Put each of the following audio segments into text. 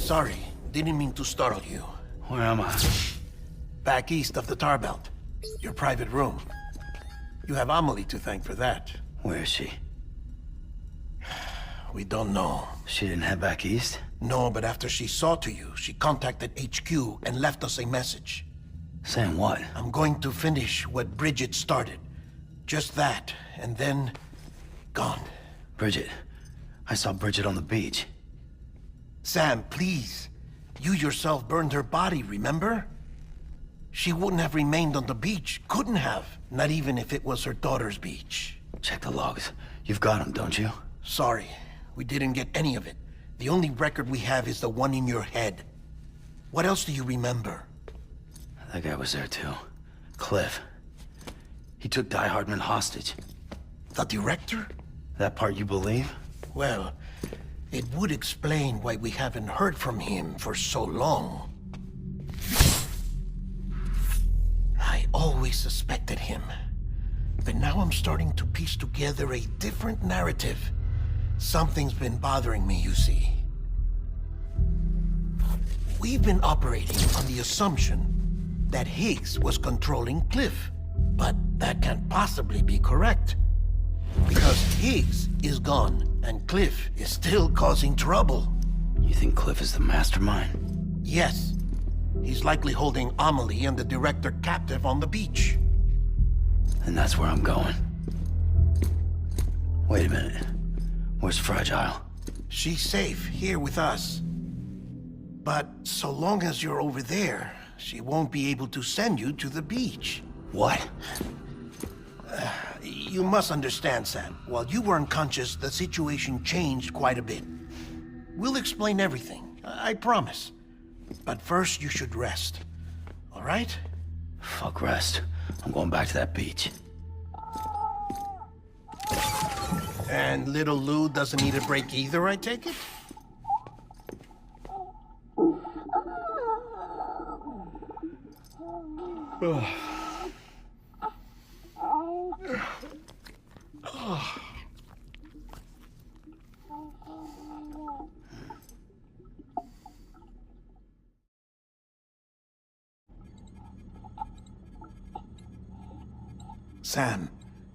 Sorry, didn't mean to startle you. Where am I? Back east of the Tar Belt. Your private room. You have Amelie to thank for that. Where is she? We don't know. She didn't head back east? No, but after she saw to you, she contacted HQ and left us a message. Saying what? I'm going to finish what Bridget started. Just that, and then... gone. Bridget. I saw Bridget on the beach. Sam, please. You yourself burned her body, remember? She wouldn't have remained on the beach. Couldn't have. Not even if it was her daughter's beach. Check the logs. You've got them, don't you? Sorry. We didn't get any of it. The only record we have is the one in your head. What else do you remember? That guy was there too. Cliff. He took Die Hardman hostage. The director? That part you believe? Well, it would explain why we haven't heard from him for so long. I always suspected him. But now I'm starting to piece together a different narrative. Something's been bothering me, you see. We've been operating on the assumption that Higgs was controlling Cliff. But that can't possibly be correct. Because Higgs is gone, and Cliff is still causing trouble. You think Cliff is the mastermind? Yes. He's likely holding Amelie and the director captive on the beach. And that's where I'm going. Wait a minute. Where's Fragile? She's safe here with us. But so long as you're over there, she won't be able to send you to the beach. What? You must understand, Sam. While you were unconscious, the situation changed quite a bit. We'll explain everything, I promise. But first, you should rest. All right? Fuck rest. I'm going back to that beach. And little Lou doesn't need a break either, I take it? Sam,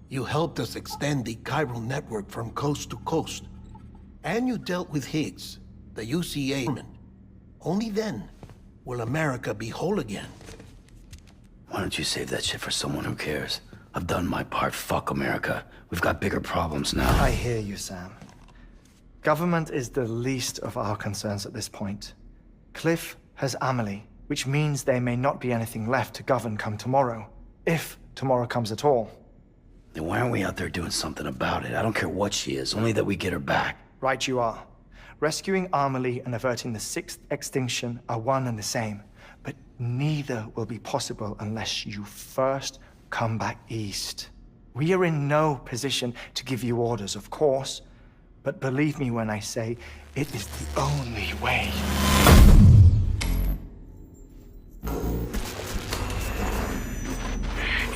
you helped us extend the chiral network from coast to coast. And you dealt with Higgs, the UCA. Only then will America be whole again. Why don't you save that shit for someone who cares? I've done my part. Fuck America. We've got bigger problems now. I hear you, Sam. Government is the least of our concerns at this point. Cliff has Amelie, which means there may not be anything left to govern come tomorrow. If tomorrow comes at all. Then why aren't we out there doing something about it? I don't care what she is, only that we get her back. Right you are. Rescuing Amelie and averting the sixth extinction are one and the same. But neither will be possible unless you first come back east. We are in no position to give you orders, of course. But believe me when I say, it is the only way.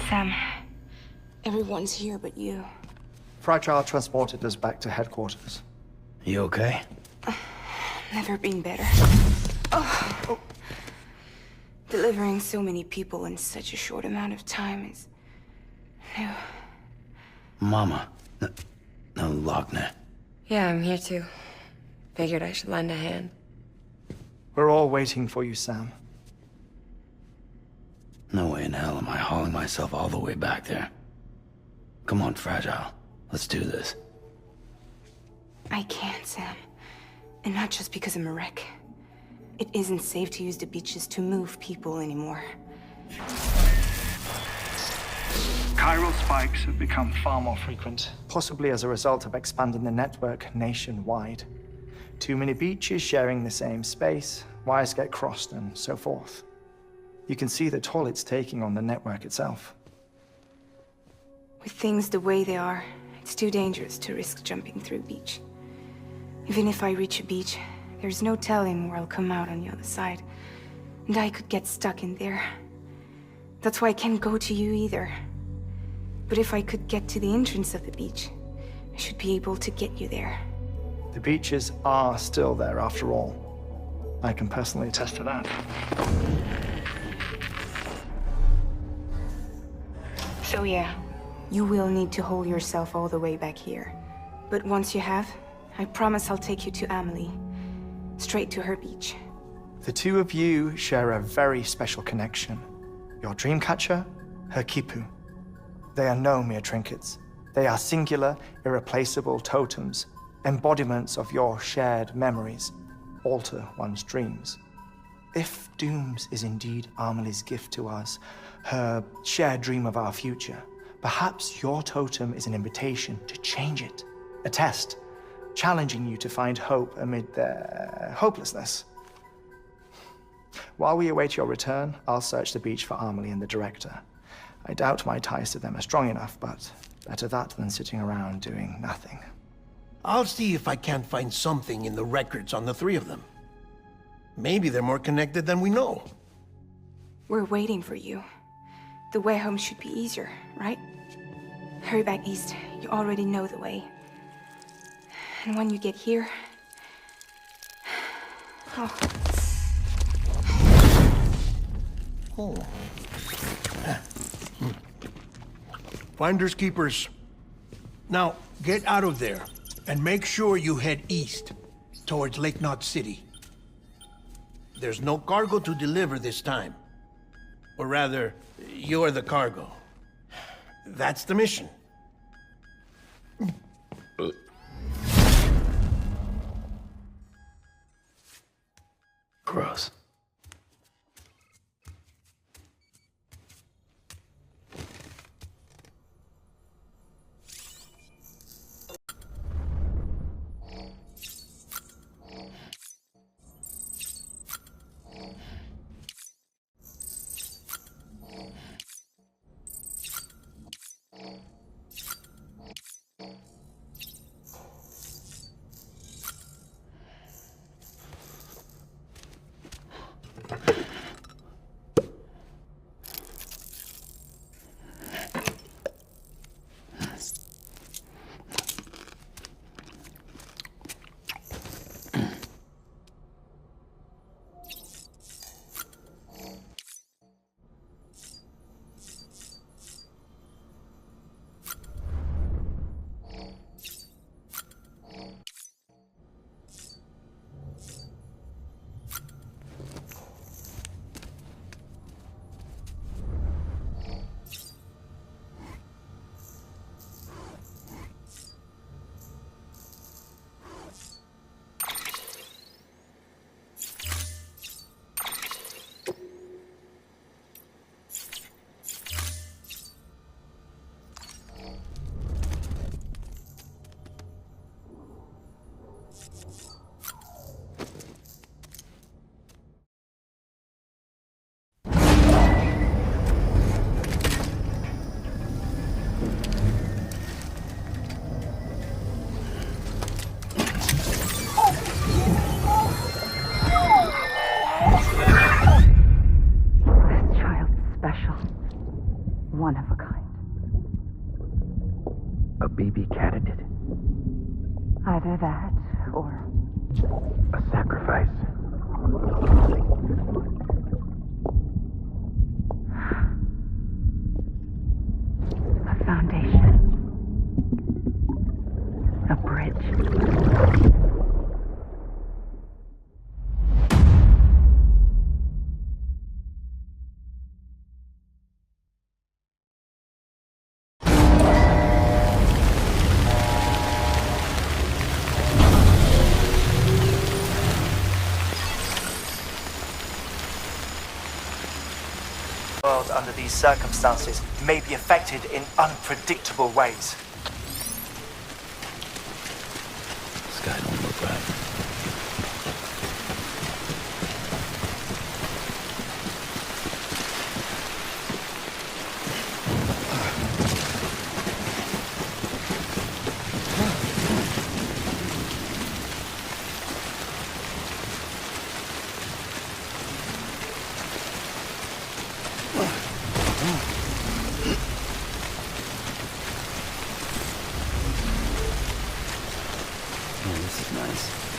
Sam, everyone's here but you. Fragile transported us back to headquarters. You okay? Never been better. Oh. Delivering so many people in such a short amount of time is new. Mama. No, Lochner. Yeah, I'm here too. Figured I should lend a hand. We're all waiting for you, Sam. No way in hell am I hauling myself all the way back there. Come on, Fragile. Let's do this. I can't, Sam. And not just because I'm a wreck. It isn't safe to use the beaches to move people anymore. Chiral spikes have become far more frequent. Possibly as a result of expanding the network nationwide. Too many beaches sharing the same space, wires get crossed, and so forth. You can see the toll it's taking on the network itself. With things the way they are, it's too dangerous to risk jumping through a beach. Even if I reach a beach, there's no telling where I'll come out on the other side. And I could get stuck in there. That's why I can't go to you either. But if I could get to the entrance of the beach, I should be able to get you there. The beaches are still there after all. I can personally attest to that. So yeah, you will need to hold yourself all the way back here. But once you have, I promise I'll take you to Amelie. Straight to her beach. The two of you share a very special connection. Your Dreamcatcher, her Kipu. They are no mere trinkets. They are singular, irreplaceable totems, embodiments of your shared memories, alter one's dreams. If Dooms is indeed Amelie's gift to us, her shared dream of our future, perhaps your totem is an invitation to change it, a test, challenging you to find hope amid their hopelessness. While we await your return, I'll search the beach for Amelie and the director. I doubt my ties to them are strong enough, but better that than sitting around doing nothing. I'll see if I can't find something in the records on the three of them. Maybe they're more connected than we know. We're waiting for you. The way home should be easier, right? Hurry back east. You already know the way. And when you get here... Oh. Oh. Finders keepers. Now, get out of there, and make sure you head east, towards Lake Knot City. There's no cargo to deliver this time. Or rather, you're the cargo. That's the mission. Gross. One of a kind. A baby candidate? Either that, or... a sacrifice? A foundation. A bridge. World under these circumstances may be affected in unpredictable ways. Sky don't look right. Man, this is nice.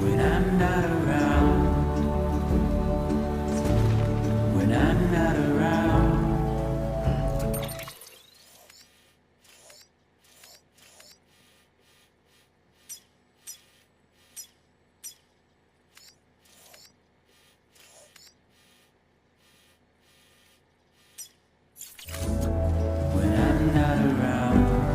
When I'm not around. When I'm not around. When I'm not around.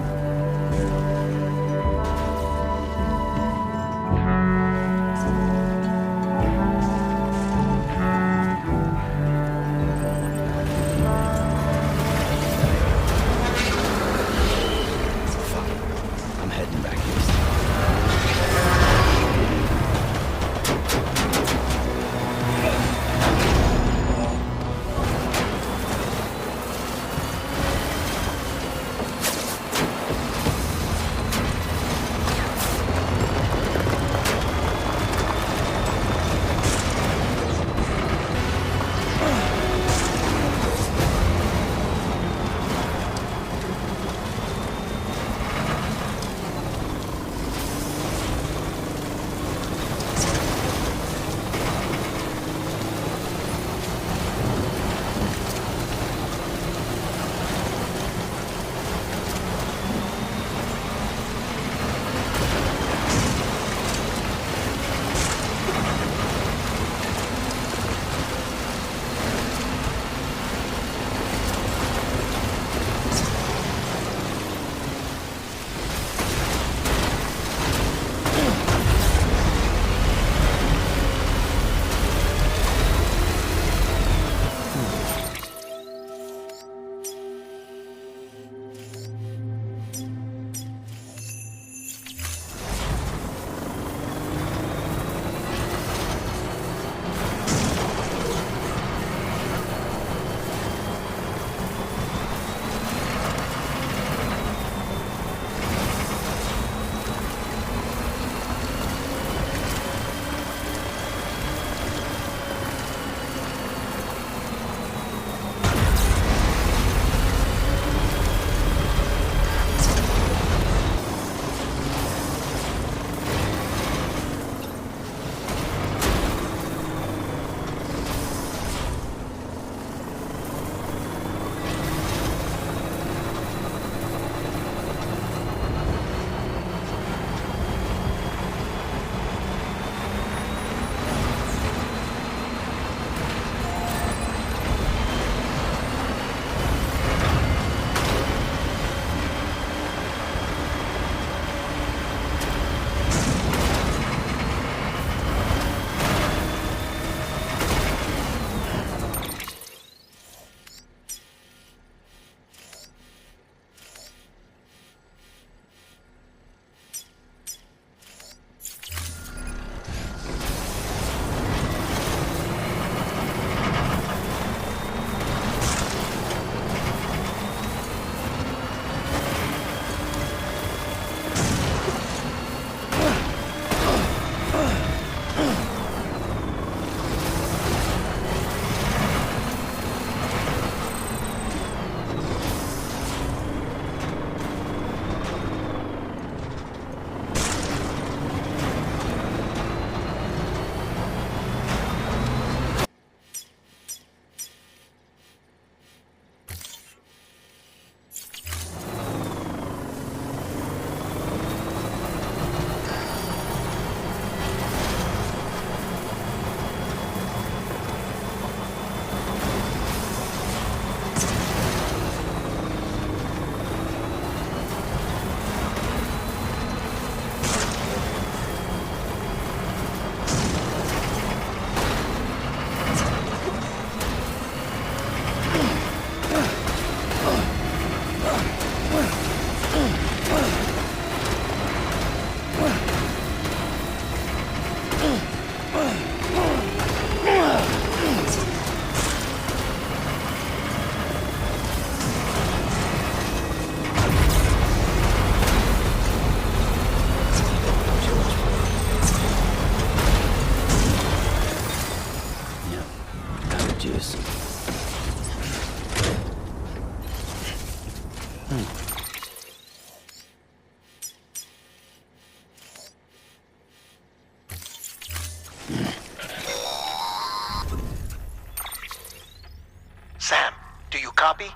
Sam, do you copy?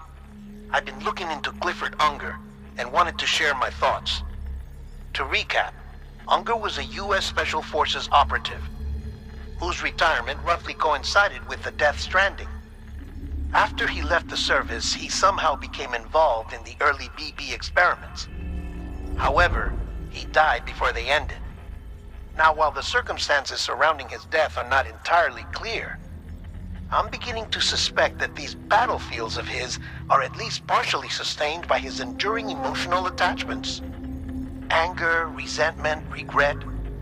I've been looking into Clifford Unger and wanted to share my thoughts. To recap, Unger was a U.S. Special Forces operative whose retirement roughly coincided with the Death Stranding. After he left the service, he somehow became involved in the early BB experiments. However, he died before they ended. Now, while the circumstances surrounding his death are not entirely clear, I'm beginning to suspect that these battlefields of his are at least partially sustained by his enduring emotional attachments. Anger, resentment, regret.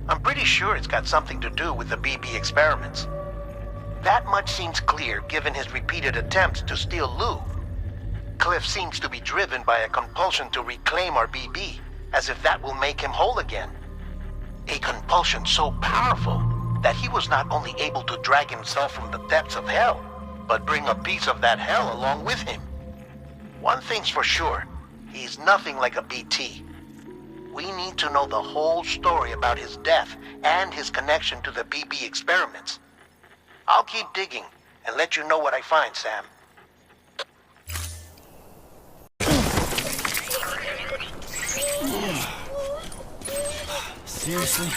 I'm pretty sure it's got something to do with the BB experiments. That much seems clear given his repeated attempts to steal Lou. Cliff seems to be driven by a compulsion to reclaim our BB, as if that will make him whole again. A compulsion so powerful that he was not only able to drag himself from the depths of hell, but bring a piece of that hell along with him. One thing's for sure, he's nothing like a BT. We need to know the whole story about his death and his connection to the BB experiments. I'll keep digging and let you know what I find, Sam. Seriously?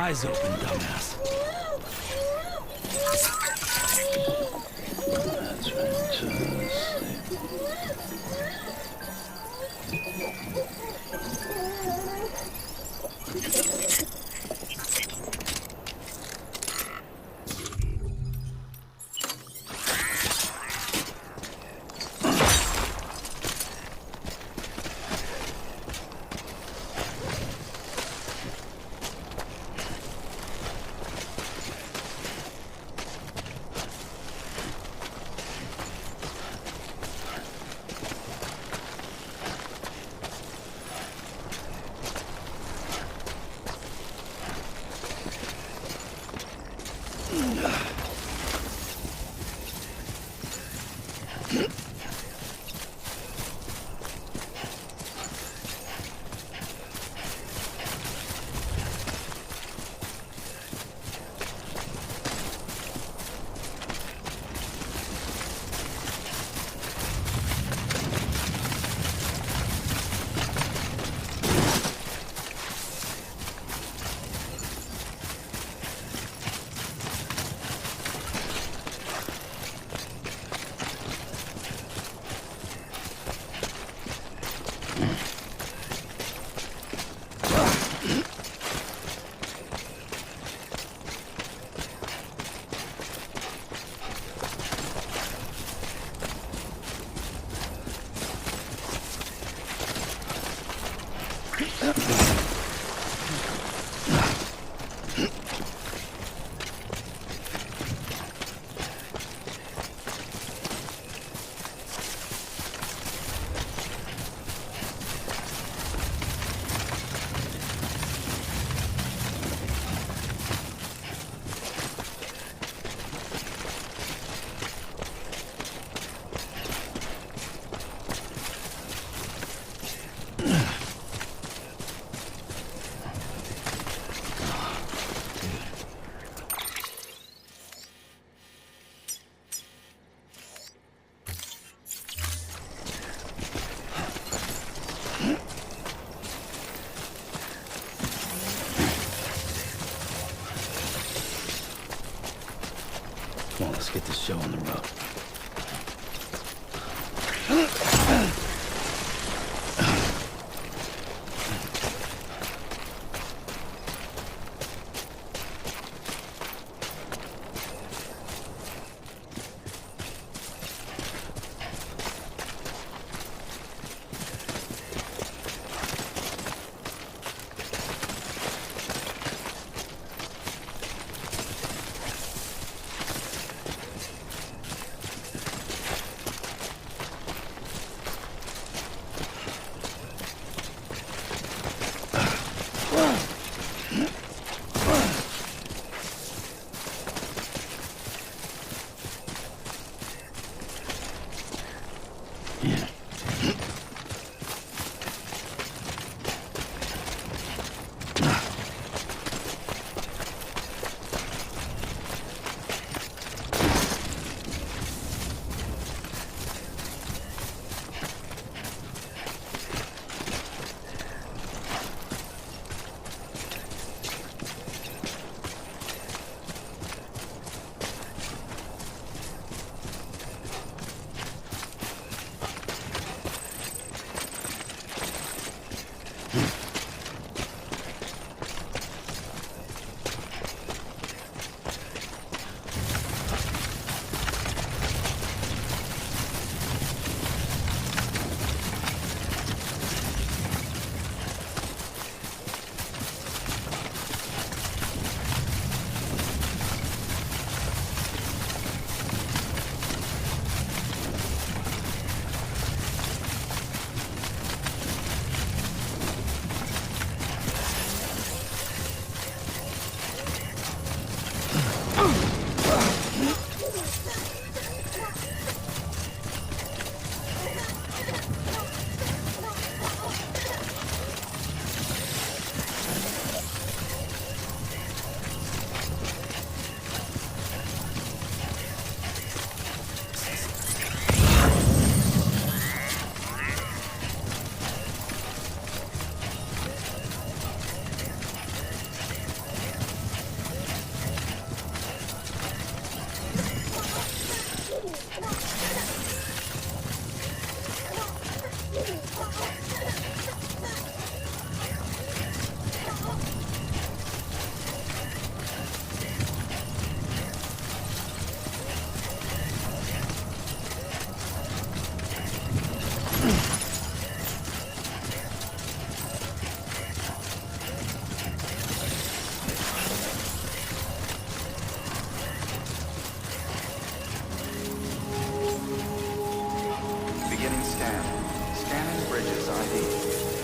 Eyes open, dumbass. That's right. show on the road.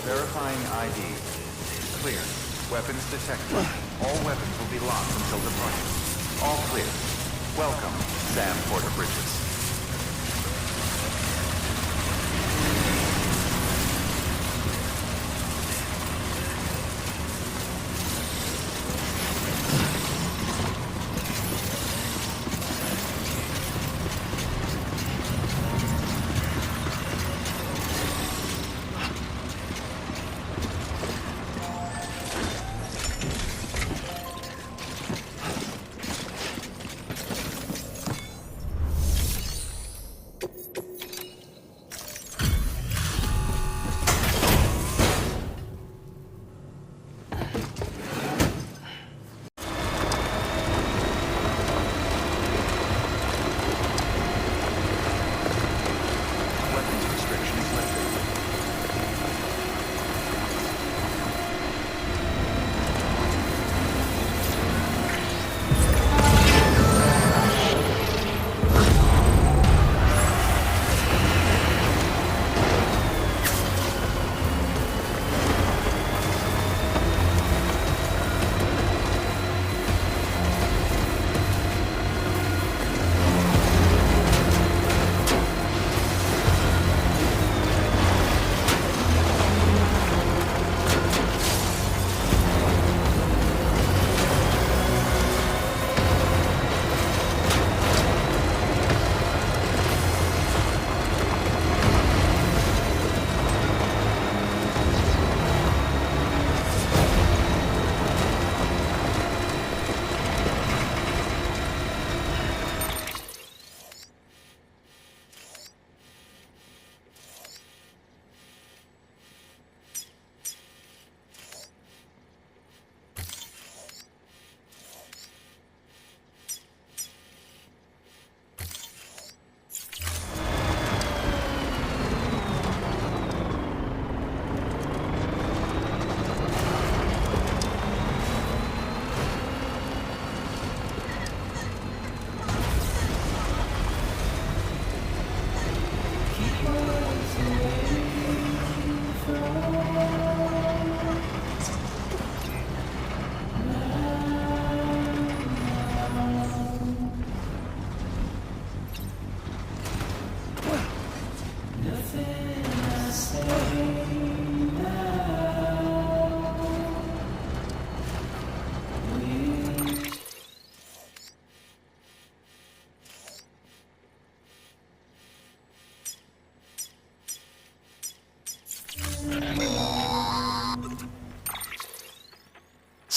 Verifying ID. Clear. Weapons detected. All weapons will be locked until departure. All clear. Welcome, Sam Porter Bridges.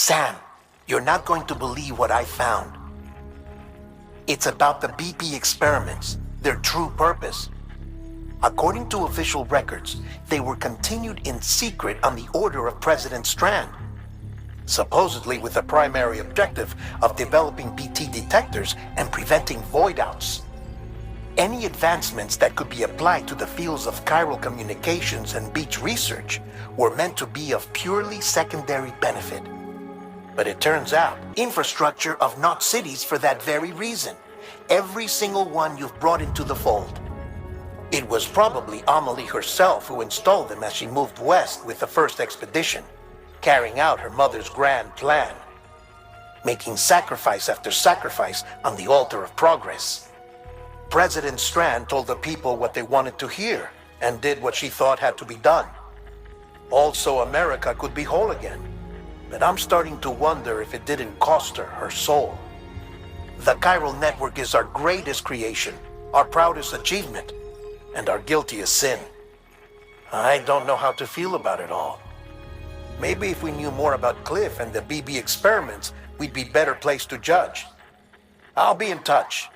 Sam, you're not going to believe what I found. It's about the BP experiments, their true purpose. According to official records, they were continued in secret on the order of President Strand, supposedly with the primary objective of developing BT detectors and preventing void-outs. Any advancements that could be applied to the fields of chiral communications and beach research were meant to be of purely secondary benefit. But it turns out, infrastructure of not cities for that very reason. Every single one you've brought into the fold. It was probably Amelie herself who installed them as she moved west with the first expedition, carrying out her mother's grand plan, making sacrifice after sacrifice on the altar of progress. President Strand told the people what they wanted to hear and did what she thought had to be done. Also, America could be whole again. But I'm starting to wonder if it didn't cost her her soul. The chiral network is our greatest creation, our proudest achievement, and our guiltiest sin. I don't know how to feel about it all. Maybe if we knew more about Cliff and the BB experiments, we'd be better placed to judge. I'll be in touch.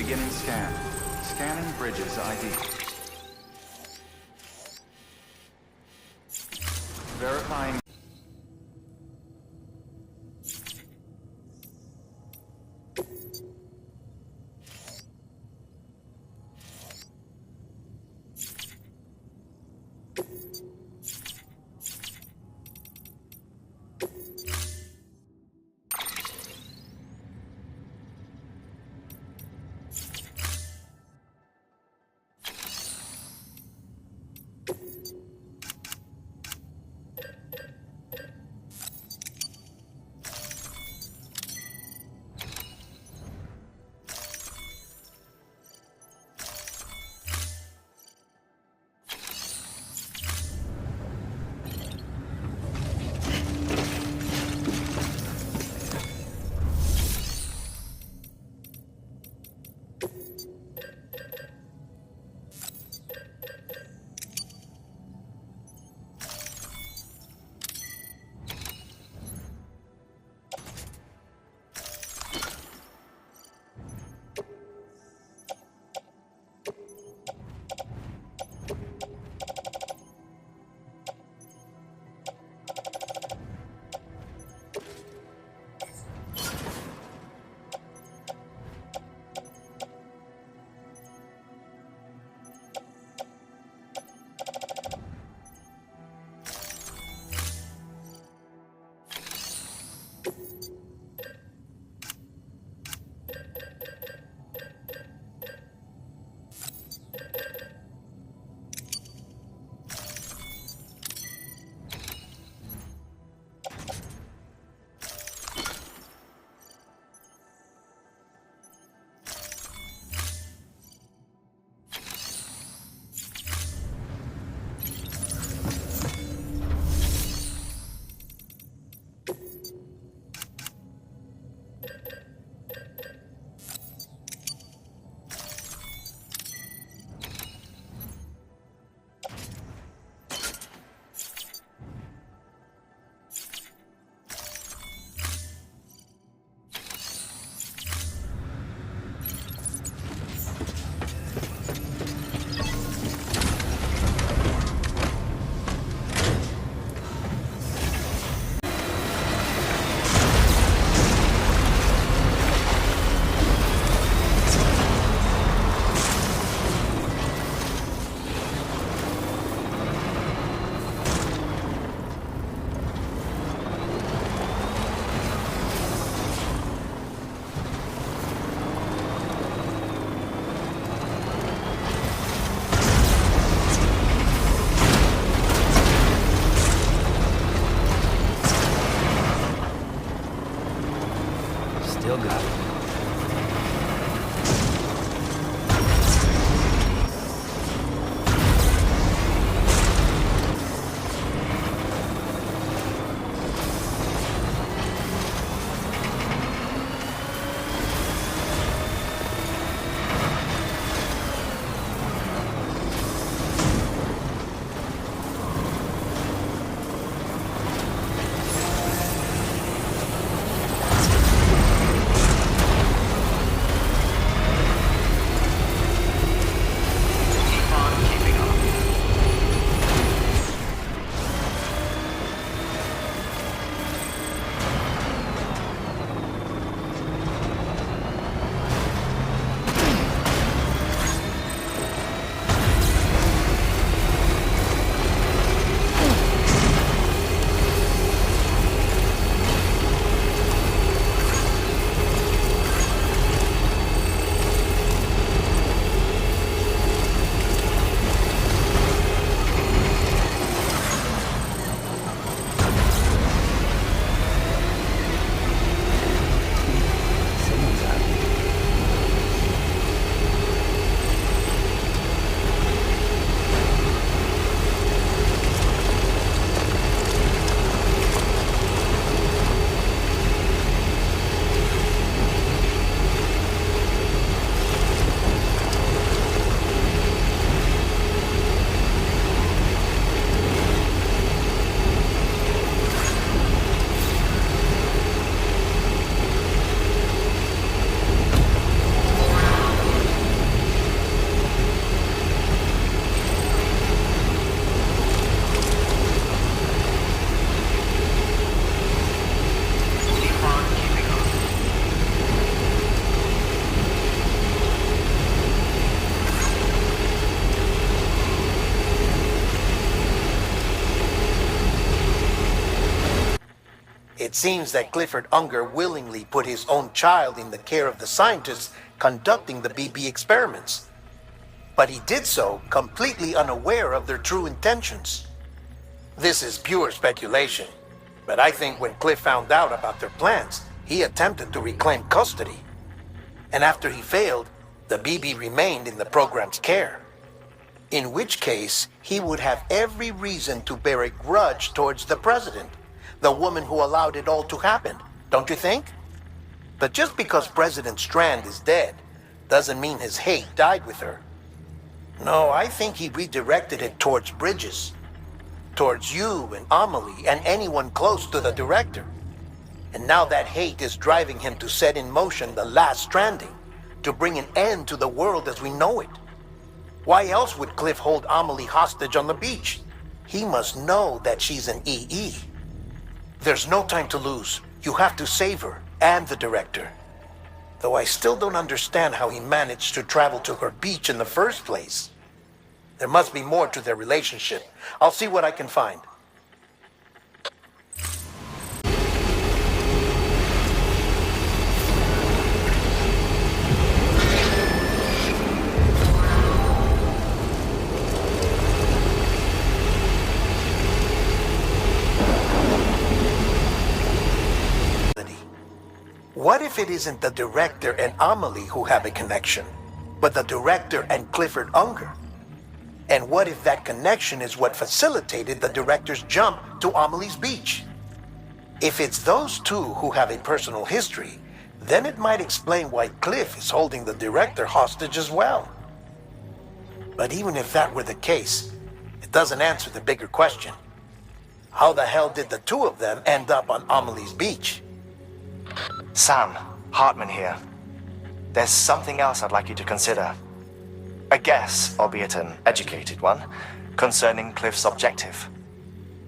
Beginning scan. Scanning Bridges ID. Verifying. Still got it. It seems that Clifford Unger willingly put his own child in the care of the scientists conducting the BB experiments. But he did so completely unaware of their true intentions. This is pure speculation, but I think when Cliff found out about their plans, he attempted to reclaim custody. And after he failed, the BB remained in the program's care. In which case, he would have every reason to bear a grudge towards the president, the woman who allowed it all to happen, don't you think? But just because President Strand is dead, doesn't mean his hate died with her. No, I think he redirected it towards Bridges. Towards you and Amelie and anyone close to the director. And now that hate is driving him to set in motion the last stranding, to bring an end to the world as we know it. Why else would Cliff hold Amelie hostage on the beach? He must know that she's an EE. There's no time to lose. You have to save her and the director. Though I still don't understand how he managed to travel to her beach in the first place. There must be more to their relationship. I'll see what I can find. What if it isn't the director and Amelie who have a connection, but the director and Clifford Unger? And what if that connection is what facilitated the director's jump to Amelie's beach? If it's those two who have a personal history, then it might explain why Cliff is holding the director hostage as well. But even if that were the case, it doesn't answer the bigger question. How the hell did the two of them end up on Amelie's beach? Sam, Hartman here. There's something else I'd like you to consider. A guess, albeit an educated one, concerning Cliff's objective.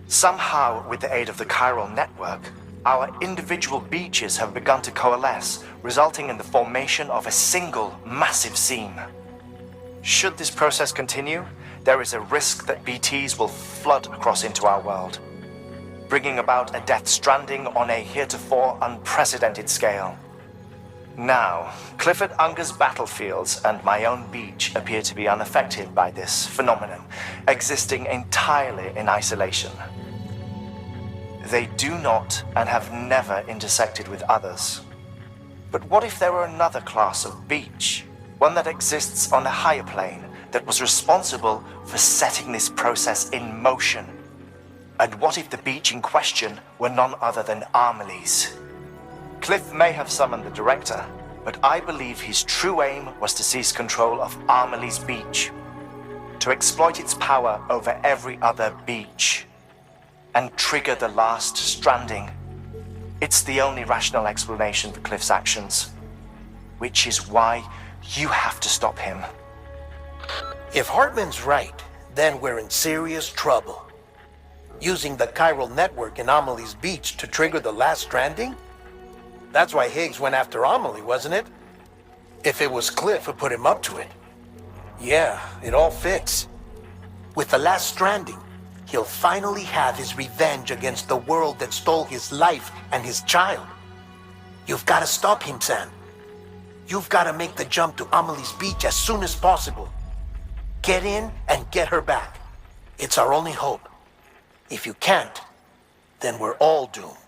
Somehow, with the aid of the chiral network, our individual beaches have begun to coalesce, resulting in the formation of a single massive seam. Should this process continue, there is a risk that BTs will flood across into our world, bringing about a death stranding on a heretofore unprecedented scale. Now, Clifford Unger's battlefields and my own beach appear to be unaffected by this phenomenon, existing entirely in isolation. They do not and have never intersected with others. But what if there were another class of beach, one that exists on a higher plane, that was responsible for setting this process in motion? And what if the beach in question were none other than Amelie's? Cliff may have summoned the director, but I believe his true aim was to seize control of Amelie's beach, to exploit its power over every other beach, and trigger the last stranding. It's the only rational explanation for Cliff's actions, which is why you have to stop him. If Hartman's right, then we're in serious trouble. Using the chiral network in Amelie's beach to trigger the last stranding? That's why Higgs went after Amelie, wasn't it? If it was Cliff who put him up to it. Yeah, it all fits. With the last stranding, he'll finally have his revenge against the world that stole his life and his child. You've got to stop him, Sam. You've got to make the jump to Amelie's beach as soon as possible. Get in and get her back. It's our only hope. If you can't, then we're all doomed.